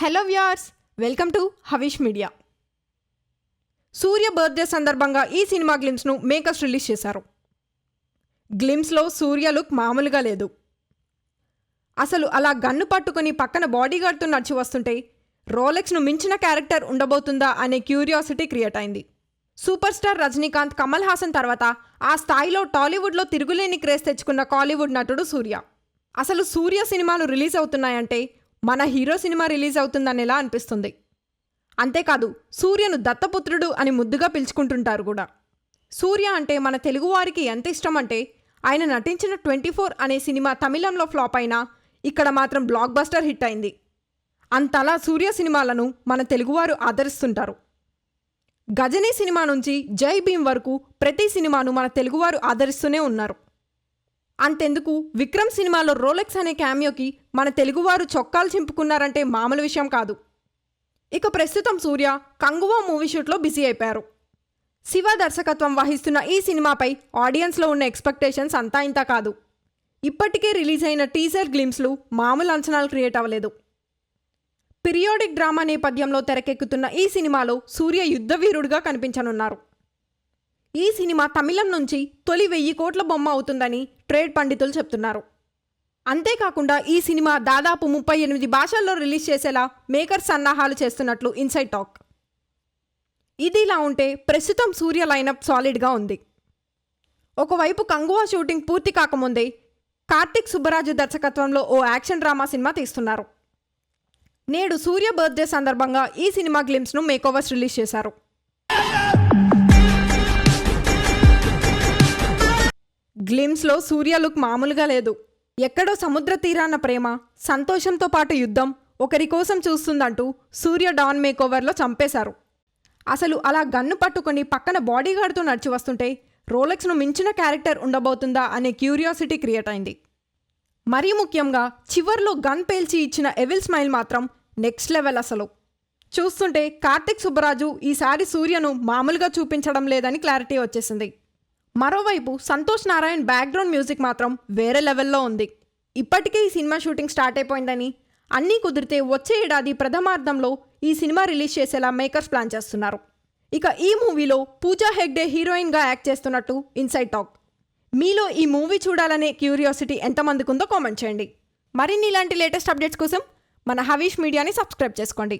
Hello viewers, welcome to Havish media. Surya birthday సందర్భంగా ఈ cinema గ్లిమ్స్ను makers release చేశారు. గ్లిమ్స్లో సూర్య look మామూలుగా లేదు. అసలు అలా గన్ను పట్టుకుని పక్కన బాడీగార్డ్తో నడిచి వస్తుంటే రోలెక్స్ను మించిన క్యారెక్టర్ ఉండబోతుందా అనే క్యూరియాసిటీ క్రియేట్ అయింది. సూపర్ స్టార్ రజనీకాంత్, కమల్ హాసన్ తర్వాత ఆ స్థాయిలో టాలీవుడ్లో తిరుగులేని క్రేజ్ తెచ్చుకున్న కాలీవుడ్ నటుడు సూర్య. అసలు సూర్య సినిమాలు రిలీజ్ అవుతున్నాయంటే మన హీరో సినిమా రిలీజ్ అవుతుందనేలా అనిపిస్తుంది. అంతేకాదు, సూర్యను దత్తపుత్రుడు అని ముద్దుగా పిలుచుకుంటుంటారు కూడా. సూర్య అంటే మన తెలుగువారికి ఎంత ఇష్టం అంటే ఆయన నటించిన 24 అనే సినిమా తమిళంలో ఫ్లాప్ అయినా ఇక్కడ మాత్రం బ్లాక్ బస్టర్ హిట్ అయింది. అంతలా సూర్య సినిమాలను మన తెలుగువారు ఆదరిస్తుంటారు. గజనీ సినిమా నుంచి జై భీమ్ వరకు ప్రతి సినిమాను మన తెలుగువారు ఆదరిస్తూనే ఉన్నారు. అంతెందుకు, విక్రమ్ సినిమాలో రోలెక్స్ అనే క్యామియోకి మన తెలుగువారు చొక్కాలు చింపుకున్నారంటే మామూలు విషయం కాదు. ఇక ప్రస్తుతం సూర్య కంగువా మూవీ షూట్లో బిజీ అయిపోయారు. శివ దర్శకత్వం వహిస్తున్న ఈ సినిమాపై ఆడియన్స్లో ఉన్న ఎక్స్పెక్టేషన్స్ అంతా ఇంతా కాదు. ఇప్పటికే రిలీజ్ అయిన టీజర్ గ్లిమ్స్లు మామూలు అంచనాలు క్రియేట్ అవ్వలేదు. పీరియాడిక్ డ్రామా నేపథ్యంలో తెరకెక్కుతున్న ఈ సినిమాలో సూర్య యుద్ధవీరుడుగా కనిపించనున్నారు. ఈ సినిమా తమిళం నుంచి తొలి 1000 కోట్ల బొమ్మ అవుతుందని ట్రేడ్ పండితులు చెప్తున్నారు. అంతేకాకుండా ఈ సినిమా దాదాపు 38 భాషల్లో రిలీజ్ చేసేలా మేకర్స్ సన్నాహాలు చేస్తున్నట్లు ఇన్సైడ్ టాక్. ఇదిలా ఉంటే ప్రస్తుతం సూర్య లైనప్ సాలిడ్గా ఉంది. ఒకవైపు కంగువా షూటింగ్ పూర్తి కాకముందే కార్తిక్ సుబ్బరాజు దర్శకత్వంలో ఓ యాక్షన్ డ్రామా సినిమా తీస్తున్నారు. నేడు సూర్య బర్త్డే సందర్భంగా ఈ సినిమా గ్లిమ్స్ను మేకోవర్స్ రిలీజ్ చేశారు. గ్లిమ్స్లో సూర్య లుక్ మామూలుగా లేదు. ఎక్కడో సముద్ర తీరాన ప్రేమ, సంతోషంతో పాటు యుద్ధం, ఒకరి కోసం చూస్తుందంటూ సూర్య డాన్ మేకోవర్లో చంపేశారు. అసలు అలా గన్ను పట్టుకుని పక్కన బాడీగార్డ్తో నడిచి వస్తుంటే రోలెక్స్ను మించిన క్యారెక్టర్ ఉండబోతుందా అనే క్యూరియాసిటీ క్రియేట్ అయింది. మరీ ముఖ్యంగా చివర్లో గన్ పేల్చి ఇచ్చిన ఎవెల్ స్మైల్ మాత్రం నెక్స్ట్ లెవెల్. అసలు చూస్తుంటే కార్తిక్ సుబ్బరాజు ఈసారి సూర్యను మామూలుగా చూపించడం లేదని క్లారిటీ వచ్చేసింది. మరోవైపు సంతోష్ నారాయణ్ బ్యాక్గ్రౌండ్ మ్యూజిక్ మాత్రం వేరే లెవెల్లో ఉంది. ఇప్పటికే ఈ సినిమా షూటింగ్ స్టార్ట్ అయిపోయిందని, అన్నీ కుదిరితే వచ్చే ఏడాది ప్రథమార్థంలో ఈ సినిమా రిలీజ్ చేసేలా మేకర్స్ ప్లాన్ చేస్తున్నారు. ఇక ఈ మూవీలో పూజా హెగ్డే హీరోయిన్గా యాక్ట్ చేస్తున్నట్టు ఇన్సైడ్ టాక్. మీలో ఈ మూవీ చూడాలనే క్యూరియాసిటీ ఎంతమందికి ఉందో కామెంట్ చేయండి. మరిన్ని ఇలాంటి లేటెస్ట్ అప్డేట్స్ కోసం మన హవీష్ మీడియాని సబ్స్క్రైబ్ చేసుకోండి.